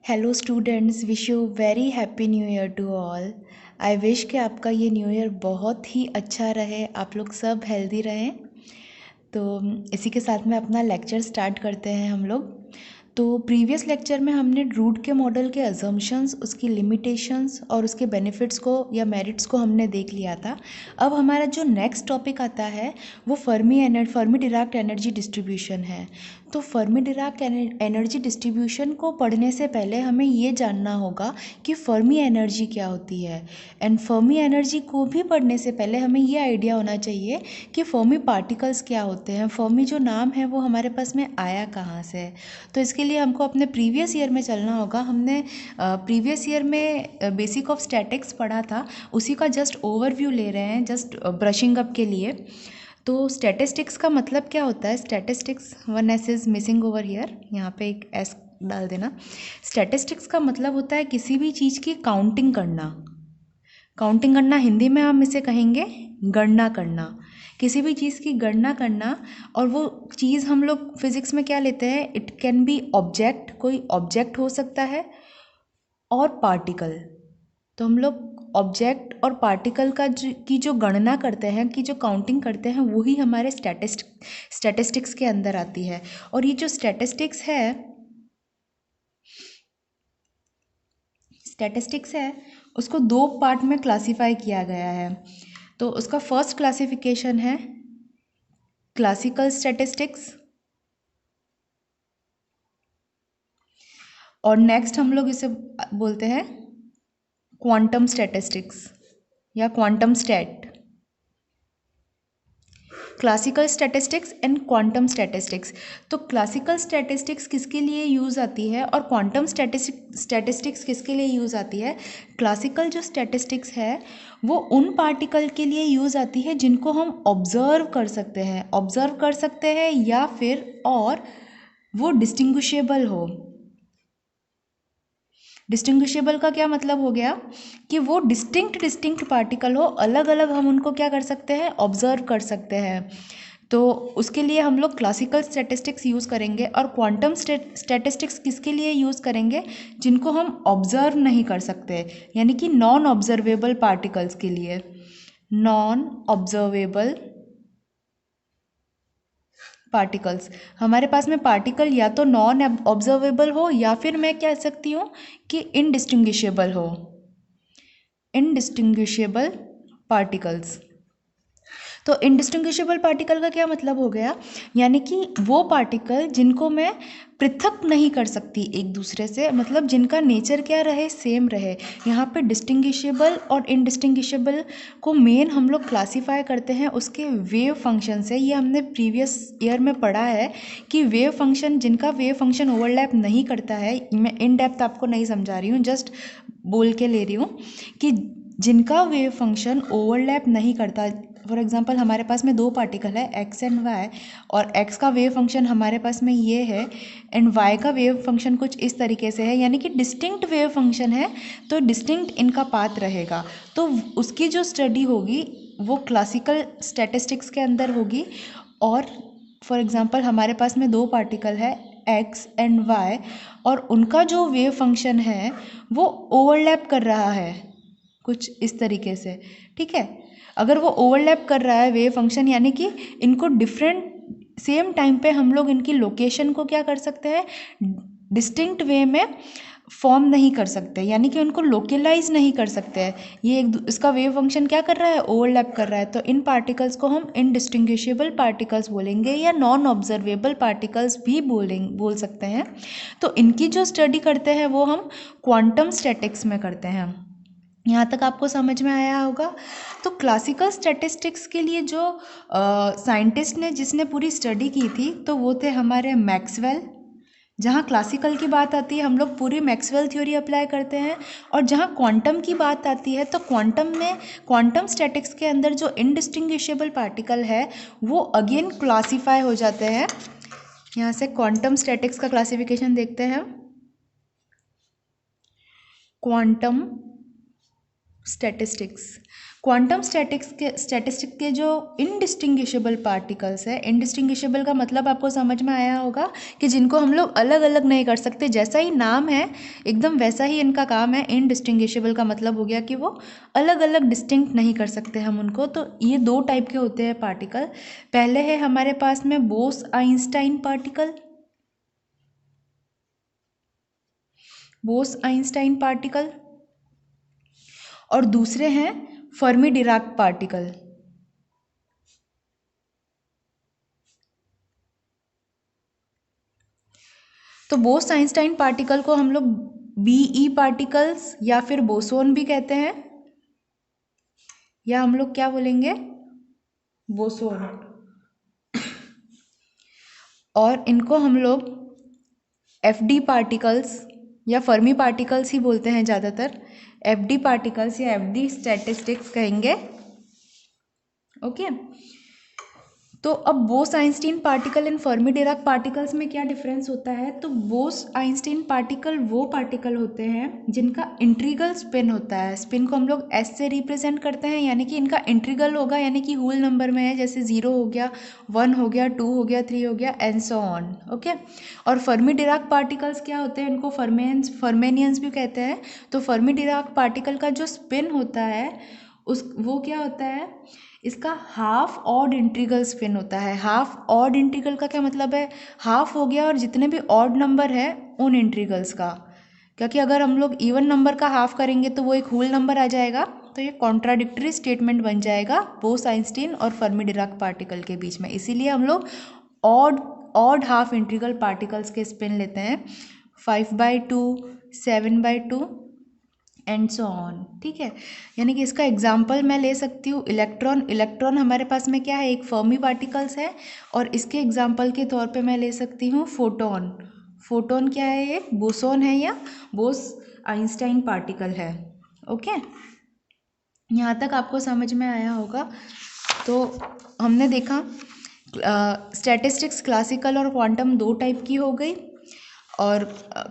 Hello students, wish you very happy new year to all. I wish कि आपका ये new year बहुत ही अच्छा रहे, आप लोग सब हेल्दी रहें। तो इसी के साथ में अपना लेक्चर स्टार्ट करते हैं हम लोग। तो प्रीवियस लेक्चर में हमने रूट के मॉडल के अजम्पशंस, उसकी लिमिटेशंस और उसके बेनिफिट्स को या मेरिट्स को हमने देख लिया था। अब हमारा जो नेक्स्ट टॉपिक आता है वो फर्मी डिराक एनर्जी डिस्ट्रीब्यूशन है। तो फर्मी डिराक एनर्जी डिस्ट्रीब्यूशन को पढ़ने से पहले हमें ये जानना होगा कि फर्मी एनर्जी क्या होती है। एंड फर्मी एनर्जी को भी पढ़ने से पहले हमें ये आइडिया होना चाहिए कि फर्मी पार्टिकल्स क्या होते हैं। फर्मी जो नाम है वो हमारे पास में आया कहाँ से है। तो इसके लिए हमको अपने प्रीवियस ईयर में चलना होगा। हमने प्रीवियस ईयर में बेसिक ऑफ स्टैटिक्स पढ़ा था, उसी का जस्ट ओवरव्यू ले रहे हैं, जस्ट ब्रशिंग अप के लिए। तो स्टैटिस्टिक्स का मतलब क्या होता है? Statistics, one S is missing over here, यहाँ पे एक एस डाल देना। स्टैटिस्टिक्स का मतलब होता है किसी भी चीज़ की काउंटिंग करना। काउंटिंग करना हिंदी में हम इसे कहेंगे गणना करना। किसी भी चीज़ की गणना करना। और वो चीज़ हम लोग फिजिक्स में क्या लेते हैं? इट कैन बी ऑब्जेक्ट, कोई ऑब्जेक्ट हो सकता है, और पार्टिकल। तो हम लोग ऑब्जेक्ट और पार्टिकल की जो गणना करते हैं, की जो काउंटिंग करते हैं, वही हमारे स्टैटिस्टिक्स के अंदर आती है। और ये जो स्टैटिस्टिक्स है उसको दो पार्ट में क्लासिफाई किया गया है। तो उसका फर्स्ट क्लासिफिकेशन है क्लासिकल स्टैटिस्टिक्स, और नेक्स्ट हम लोग इसे बोलते हैं क्वांटम स्टैटिस्टिक्स या quantum stat. Classical statistics and quantum statistics. तो क्लासिकल स्टैटिस्टिक्स किसके लिए यूज़ आती है और क्वांटम स्टैटिस्टिक्स किसके लिए यूज़ आती है? क्लासिकल जो स्टैटिस्टिक्स है वो उन पार्टिकल के लिए यूज़ आती है जिनको हम ऑब्जर्व कर सकते हैं या फिर और वो डिस्टिंग्विशेबल हो। डिस्टिंग्विशेबल का क्या मतलब हो गया कि वो डिस्टिंक्ट पार्टिकल हो, अलग अलग हम उनको क्या कर सकते हैं? ऑब्जर्व कर सकते हैं। तो उसके लिए हम लोग क्लासिकल स्टैटिस्टिक्स यूज़ करेंगे। और क्वांटम स्टैटिस्टिक्स किसके लिए यूज़ करेंगे? जिनको हम ऑब्जर्व नहीं कर सकते, यानी कि नॉन ऑब्जर्वेबल पार्टिकल्स के लिए। नॉन ऑब्जर्वेबल पार्टिकल्स, हमारे पास में पार्टिकल या तो नॉन ऑब्जर्वेबल हो या फिर मैं कह सकती हूँ कि इनडिस्टिंग्विशेबल हो। Indistinguishable particles. तो इनडिस्टिंग्विशेबल पार्टिकल का क्या मतलब हो गया? यानी कि वो पार्टिकल जिनको मैं पृथक नहीं कर सकती एक दूसरे से, मतलब जिनका नेचर क्या रहे? सेम रहे। यहाँ पे डिस्टिंग्विशेबल और इनडिस्टिंग्विशेबल को मेन हम लोग क्लासीफाई करते हैं उसके वेव फंक्शन से। ये हमने प्रीवियस ईयर में पढ़ा है कि वेव फंक्शन, जिनका वेव फंक्शन ओवरलैप नहीं करता है, मैं इन डेप्थ आपको नहीं समझा रही हूँ, जस्ट बोल के ले रही हूँ कि जिनका वेव फंक्शन ओवरलैप नहीं करता। फॉर एग्जांपल हमारे पास में दो पार्टिकल है एक्स एंड वाई, और एक्स का वेव फंक्शन हमारे पास में ये है एंड वाई का वेव फंक्शन कुछ इस तरीके से है, यानी कि डिस्टिंक्ट वेव फंक्शन है, तो डिस्टिंक्ट इनका पाथ रहेगा। तो उसकी जो स्टडी होगी वो क्लासिकल स्टैटिस्टिक्स के अंदर होगी। और फॉर एग्जांपल हमारे पास में दो पार्टिकल है एक्स एंड वाई, और उनका जो वेव फंक्शन है वो ओवरलैप कर रहा है कुछ इस तरीके से। ठीक है, अगर वो ओवरलैप कर रहा है वेव फंक्शन, यानी कि इनको डिफरेंट सेम टाइम पे हम लोग इनकी लोकेशन को क्या कर सकते हैं? डिस्टिंक्ट वे में फॉर्म नहीं कर सकते, यानी कि उनको लोकलाइज नहीं कर सकते हैं। ये इसका वेव फंक्शन क्या कर रहा है? ओवरलैप कर रहा है। तो इन पार्टिकल्स को हम इनडिस्टिंग्विशेबल पार्टिकल्स बोलेंगे या नॉन ऑब्जर्वेबल पार्टिकल्स भी बोल सकते हैं। तो इनकी जो स्टडी करते हैं वो हम क्वांटम स्टैटिक्स में करते हैं। यहाँ तक आपको समझ में आया होगा। तो क्लासिकल स्टैटिस्टिक्स के लिए जो साइंटिस्ट ने जिसने पूरी स्टडी की थी तो वो थे हमारे मैक्सवेल। जहाँ क्लासिकल की बात आती है हम लोग पूरी मैक्सवेल थ्योरी अप्लाई करते हैं, और जहाँ क्वांटम की बात आती है तो क्वांटम स्टैटिक्स के अंदर जो इनडिस्टिंग्विशेबल पार्टिकल है वो अगेन क्लासीफाई हो जाते हैं। यहाँ से क्वांटम स्टैटिक्स का क्लासिफिकेशन देखते हैं। Quantum statistics. क्वांटम स्टैटिस्टिक के जो इनडिस्टिंग्विशेबल पार्टिकल्स है, इनडिस्टिंग्विशेबल का मतलब आपको समझ में आया होगा कि जिनको हम लोग अलग अलग नहीं कर सकते, जैसा ही नाम है एकदम वैसा ही इनका काम है। इनडिस्टिंग्विशेबल का मतलब हो गया कि वो अलग अलग डिस्टिंक्ट नहीं कर सकते हम उनको। तो ये दो टाइप के होते हैं पार्टिकल। पहले है हमारे पास में Bose Einstein particle, Bose Einstein particle, और दूसरे हैं फर्मी डिराक पार्टिकल। तो बोस आइंस्टाइन पार्टिकल को हम लोग बीई पार्टिकल्स या फिर बोसोन भी कहते हैं, या हम लोग क्या बोलेंगे, बोसोन। और इनको हम लोग एफडी पार्टिकल्स या फर्मी पार्टिकल्स ही बोलते हैं ज़्यादातर। एफडी पार्टिकल्स या एफडी स्टैटिस्टिक्स कहेंगे। ओके। तो अब Bose Einstein particle and Fermi Dirac particles में क्या डिफरेंस होता है? तो बोस आइंस्टीन पार्टिकल वो पार्टिकल होते हैं जिनका इंट्रीगल स्पिन होता है। स्पिन को हम लोग एस से रिप्रेजेंट करते हैं, यानी कि इनका इंट्रीगल होगा, यानी कि होल नंबर में है, जैसे 0 हो गया, 1 हो गया, 2 हो गया, 3 हो गया, एंड सो ऑन। ओके। और फर्मी डिराक पार्टिकल्स क्या होते हैं? इनको फर्मेनियंस भी कहते हैं। तो फर्मी डिराक पार्टिकल का जो स्पिन होता है वो क्या होता है? इसका हाफ ऑड इंटीग्रल स्पिन होता है। हाफ ऑड इंटीग्रल का क्या मतलब है? हाफ हो गया और जितने भी ऑड नंबर है उन इंटीग्रल्स का, क्योंकि अगर हम लोग इवन नंबर का हाफ करेंगे तो वो एक होल नंबर आ जाएगा। तो ये कॉन्ट्राडिक्टरी स्टेटमेंट बन जाएगा बोस आइंस्टीन और फर्मी डिराक पार्टिकल के बीच में। इसीलिए हम लोग odd odd half integral particles के स्पिन लेते हैं, 5/2, 7/2 एंड सो ऑन। ठीक है। यानी कि इसका एग्जाम्पल मैं ले सकती हूँ इलेक्ट्रॉन। इलेक्ट्रॉन हमारे पास में क्या है? एक फर्मी पार्टिकल्स है। और इसके एग्जाम्पल के तौर पे मैं ले सकती हूँ फोटोन। फोटोन क्या है? ये बोसोन है या बोस आइंस्टाइन पार्टिकल है। ओके। यहाँ तक आपको समझ में आया होगा। तो हमने देखा स्टैटिस्टिक्स क्लासिकल और क्वांटम दो टाइप की हो गई। और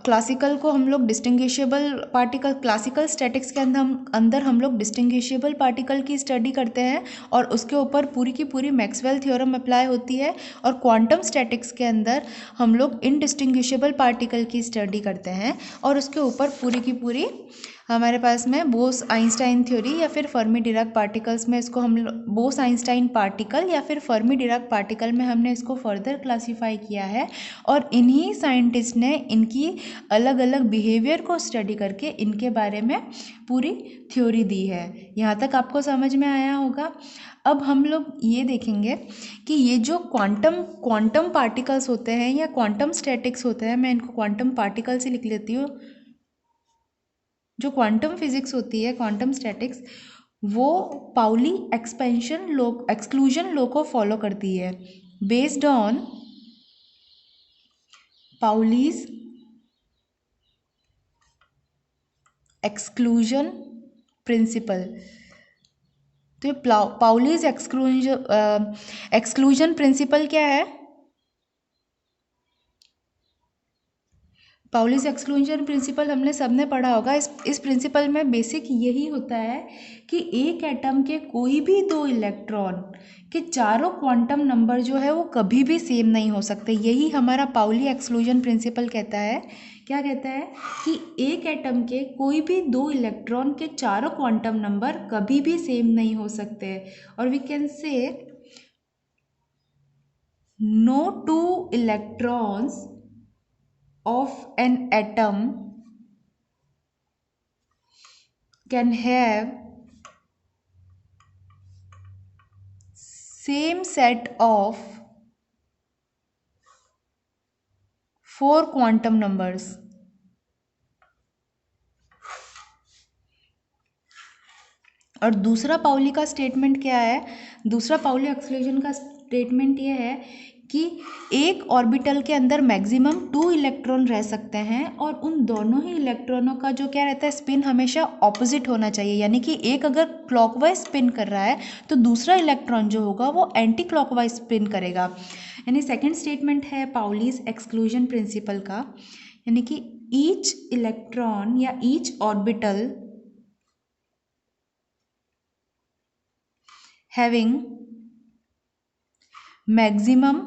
क्लासिकल को हम लोग डिस्टिंग्विशेबल पार्टिकल, क्लासिकल स्टैटिक्स के अंदर हम लोग डिस्टिंग्विशेबल पार्टिकल की स्टडी करते हैं और उसके ऊपर पूरी की पूरी मैक्सवेल थ्योरम अप्लाई होती है। और क्वांटम स्टैटिक्स के अंदर हम लोग इनडिस्टिंग्विशेबल पार्टिकल की स्टडी करते हैं और उसके ऊपर पूरी की पूरी हमारे पास में बोस आइंस्टाइन थ्योरी या फिर फर्मी डिराक पार्टिकल्स में इसको हम बोस आइंस्टाइन पार्टिकल या फिर फर्मी डिराक पार्टिकल में हमने इसको फर्दर क्लासीफाई किया है। और इन्हीं साइंटिस्ट ने इनकी अलग अलग बिहेवियर को स्टडी करके इनके बारे में पूरी थ्योरी दी है। यहाँ तक आपको समझ में आया होगा। अब हम लोग ये देखेंगे कि ये जो क्वांटम पार्टिकल्स होते हैं या क्वांटम स्टैटिक्स होते हैं, मैं इनको क्वांटम पार्टिकल्स ही लिख लेती हूँ। जो क्वांटम फिजिक्स होती है, क्वांटम स्टैटिक्स, वो पाउली एक्सक्लूजन लॉ को फॉलो करती है। Based on Pauli's exclusion principal. तो ये पाउलीज एक्सक्लूजन प्रिंसिपल क्या है? पाउलीज एक्सक्लूजन प्रिंसिपल हमने सबने पढ़ा होगा। इस प्रिंसिपल में बेसिक यही होता है कि एक एटम के कोई भी दो इलेक्ट्रॉन के चारों क्वांटम नंबर जो है वो कभी भी सेम नहीं हो सकते। यही हमारा पाउली एक्सक्लूजन प्रिंसिपल कहता है। क्या कहता है? कि एक एटम के कोई भी दो इलेक्ट्रॉन के चारों क्वांटम नंबर कभी भी सेम नहीं हो सकते। और we can say no two electrons of an atom can have same set of 4 quantum numbers। और दूसरा पाउली का स्टेटमेंट क्या है? दूसरा पाउली एक्सक्लूजन का स्टेटमेंट ये है कि एक ऑर्बिटल के अंदर मैक्सिमम 2 इलेक्ट्रॉन रह सकते हैं और उन दोनों ही इलेक्ट्रॉनों का जो क्या रहता है, स्पिन हमेशा ऑपोजिट होना चाहिए। यानी कि एक अगर क्लॉकवाइज स्पिन कर रहा है तो दूसरा इलेक्ट्रॉन जो होगा वो एंटी क्लॉकवाइज स्पिन करेगा। यानी सेकेंड स्टेटमेंट है पाउलीज एक्सक्लूजन प्रिंसिपल का, यानी कि ईच इलेक्ट्रॉन या each orbital having maximum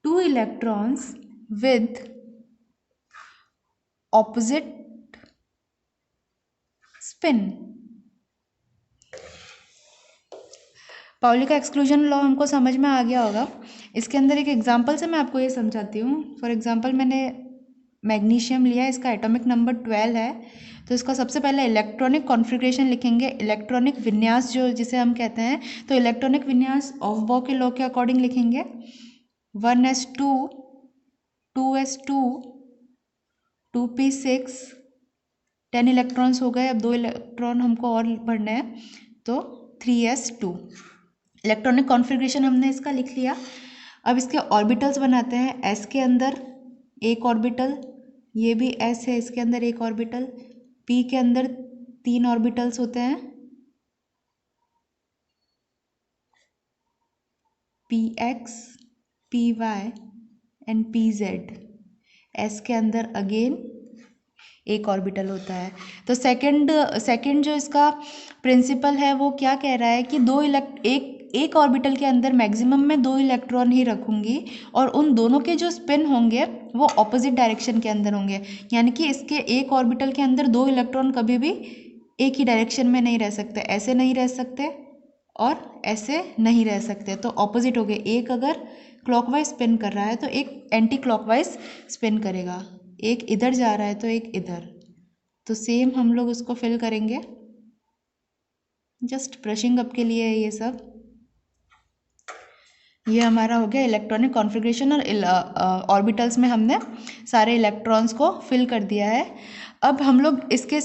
2 electrons with opposite spin। Pauli का एक्सक्लूजन लॉ हमको समझ में आ गया होगा। इसके अंदर एक एग्जांपल से मैं आपको ये समझाती हूँ। फॉर एग्जांपल मैंने मैग्नीशियम लिया, इसका एटॉमिक नंबर 12 है, तो इसका सबसे पहले इलेक्ट्रॉनिक कॉन्फ़िगरेशन लिखेंगे, इलेक्ट्रॉनिक विन्यास जो जिसे हम कहते हैं। तो इलेक्ट्रॉनिक विन्यास ऑफबॉ के लॉ के अकॉर्डिंग लिखेंगे 1s2 2s2 2p6 10 इलेक्ट्रॉन्स हो गए। अब 2 इलेक्ट्रॉन हमको और भरने हैं, तो 3s2। इलेक्ट्रॉनिक कॉन्फ़िगरेशन हमने इसका लिख लिया। अब इसके ऑर्बिटल्स बनाते हैं। s के अंदर एक ऑर्बिटल, ये भी s है, इसके अंदर एक ऑर्बिटल। p के अंदर 3 ऑर्बिटल्स होते हैं, px py and pz। s के अंदर अगेन एक ऑर्बिटल होता है। तो सेकंड जो इसका प्रिंसिपल है वो क्या कह रहा है कि एक ऑर्बिटल के अंदर मैक्सिमम में 2 इलेक्ट्रॉन ही रखूंगी और उन दोनों के जो स्पिन होंगे वो ऑपोजिट डायरेक्शन के अंदर होंगे। यानी कि इसके एक ऑर्बिटल के अंदर 2 इलेक्ट्रॉन कभी भी एक ही डायरेक्शन में नहीं रह सकते, ऐसे नहीं रह सकते और ऐसे नहीं रह सकते, तो ऑपोजिट हो गए। एक अगर क्लॉकवाइज स्पिन कर रहा है तो एक एंटी क्लॉकवाइज स्पिन करेगा, एक इधर जा रहा है तो एक इधर। तो सेम हम लोग उसको फिल करेंगे, जस्ट ब्रशिंग अप के लिए है ये सब। ये हमारा हो गया इलेक्ट्रॉनिक कॉन्फ़िगरेशन और ऑर्बिटल्स में हमने सारे इलेक्ट्रॉन्स को फिल कर दिया है। अब हम लोग इसके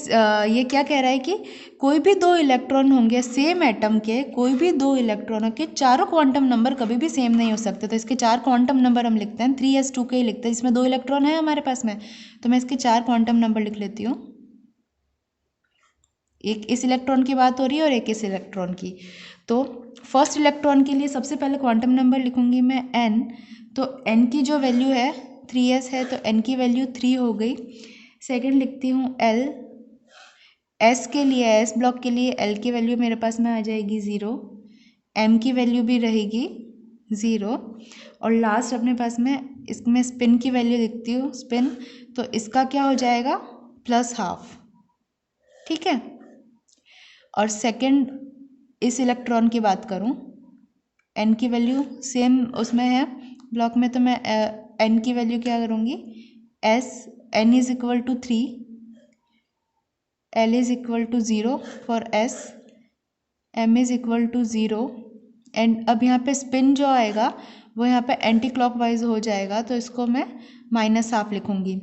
ये क्या कह रहा है कि कोई भी 2 इलेक्ट्रॉन होंगे सेम एटम के, कोई भी 2 इलेक्ट्रॉनों के चारों क्वांटम नंबर कभी भी सेम नहीं हो सकते। तो इसके 4 क्वांटम नंबर हम लिखते हैं, 3s2 के ही लिखते हैं। इसमें 2 इलेक्ट्रॉन है हमारे पास में, तो मैं इसके 4 क्वांटम नंबर लिख लेती हूँ। एक इस इलेक्ट्रॉन की बात हो रही है और एक इस इलेक्ट्रॉन की। तो फर्स्ट इलेक्ट्रॉन के लिए सबसे पहले क्वांटम नंबर लिखूंगी मैं n। तो n की जो वैल्यू है 3s है, तो n की वैल्यू 3 हो गई। सेकंड लिखती हूँ l। s के लिए, s ब्लॉक के लिए l की वैल्यू मेरे पास में आ जाएगी 0, m की वैल्यू भी रहेगी 0, और लास्ट अपने पास में इसमें स्पिन की वैल्यू लिखती हूँ, स्पिन। तो इसका क्या हो जाएगा +½ ठीक है। और सेकंड इस इलेक्ट्रॉन की बात करूं, n की वैल्यू सेम उसमें है ब्लॉक में, तो मैं n की वैल्यू क्या करूंगी, n is equal to 3, l is equal to 0 for s, m is equal to 0। And अब यहाँ पे स्पिन जो आएगा वो यहाँ पे एंटी क्लॉकवाइज हो जाएगा, तो इसको मैं -½ लिखूंगी।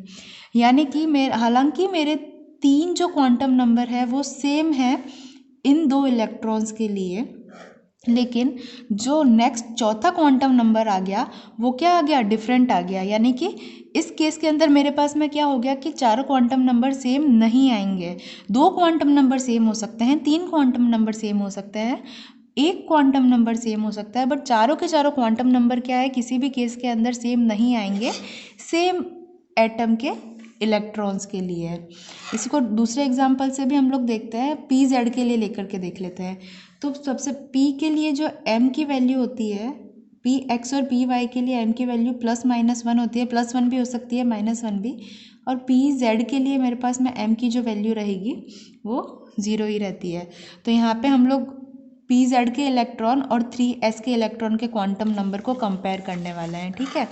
यानी कि हालांकि मेरे 3 जो क्वांटम नंबर है वो सेम है इन 2 इलेक्ट्रॉन्स के लिए, लेकिन जो नेक्स्ट चौथा क्वांटम नंबर आ गया वो क्या आ गया, डिफरेंट आ गया। यानी कि इस केस के अंदर मेरे पास में क्या हो गया कि 4 क्वांटम नंबर सेम नहीं आएंगे। 2 क्वांटम नंबर सेम हो सकते हैं, 3 क्वांटम नंबर सेम हो सकते हैं, 1 क्वांटम नंबर सेम हो सकता है, बट चारों के चारों क्वांटम नंबर क्या है, किसी भी केस के अंदर सेम नहीं आएंगे सेम एटम के इलेक्ट्रॉन्स के लिए। इसी को दूसरे एग्जाम्पल से भी हम लोग देखते हैं, pz के लिए लेकर के देख लेते हैं। तो सबसे p के लिए जो m की वैल्यू होती है, px और py के लिए m की वैल्यू +-1 होती है, +1 भी हो सकती है, -1 भी। और pz के लिए मेरे पास में m की जो वैल्यू रहेगी वो 0 ही रहती है। तो यहाँ पे हम लोग pz के इलेक्ट्रॉन और 3s के इलेक्ट्रॉन के क्वांटम नंबर को कंपेयर करने वाले हैं, ठीक है।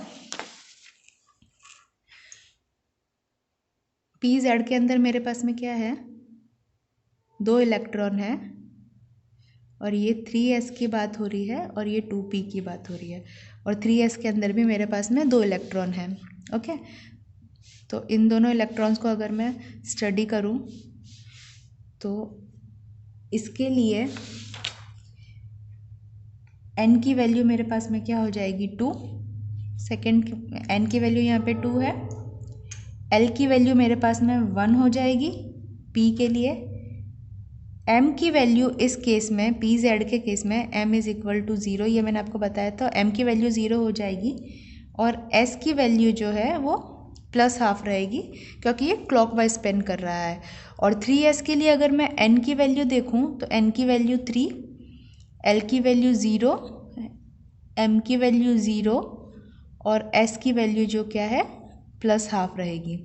pz के अंदर मेरे पास में क्या है, 2 इलेक्ट्रॉन है, और ये 3s की बात हो रही है और ये 2p की बात हो रही है, और 3s के अंदर भी मेरे पास में 2 इलेक्ट्रॉन हैं, ओके। तो इन दोनों इलेक्ट्रॉन्स को अगर मैं स्टडी करूं तो इसके लिए n की वैल्यू मेरे पास में क्या हो जाएगी 2, सेकेंड n की वैल्यू यहाँ पे 2 है, l की वैल्यू मेरे पास में 1 हो जाएगी p के लिए, m की वैल्यू इस केस में pz के केस में m इज इक्वल टू 0, ये मैंने आपको बताया था, m की वैल्यू 0 हो जाएगी, और s की वैल्यू जो है वो प्लस हाफ रहेगी क्योंकि ये क्लॉकवाइज स्पिन कर रहा है। और 3s के लिए अगर मैं n की वैल्यू देखूं तो n की वैल्यू 3, l की वैल्यू 0, m की वैल्यू 0 और s की वैल्यू जो क्या है प्लस हाफ रहेगी।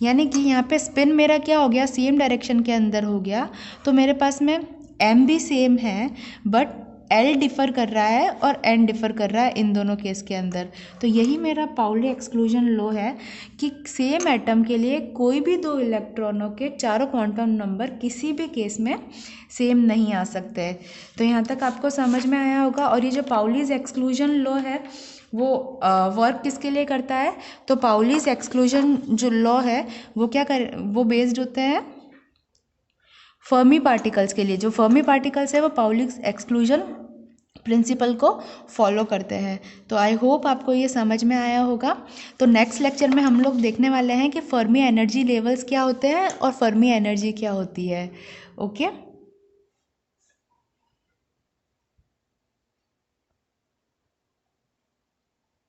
यानी कि यहाँ पे स्पिन मेरा क्या हो गया, सेम डायरेक्शन के अंदर हो गया। तो मेरे पास में m भी सेम है बट L डिफ़र कर रहा है और N डिफ़र कर रहा है इन दोनों केस के अंदर। तो यही मेरा पाउली एक्सक्लूजन लॉ है कि सेम एटम के लिए कोई भी दो इलेक्ट्रॉनों के चारों क्वांटम नंबर किसी भी केस में सेम नहीं आ सकते। तो यहाँ तक आपको समझ में आया होगा। और ये जो पाउलीज एक्सक्लूजन लॉ है वो वर्क किसके लिए करता है, तो पाउलीज एक्सक्लूजन जो लॉ है वो बेस्ड होते हैं फर्मी पार्टिकल्स के लिए। जो फर्मी पार्टिकल्स है वो पाउलीज एक्सक्लूजन प्रिंसिपल को फॉलो करते हैं। तो आई होप आपको ये समझ में आया होगा। तो नेक्स्ट लेक्चर में हम लोग देखने वाले हैं कि फर्मी एनर्जी लेवल्स क्या होते हैं और फर्मी एनर्जी क्या होती है। ओके।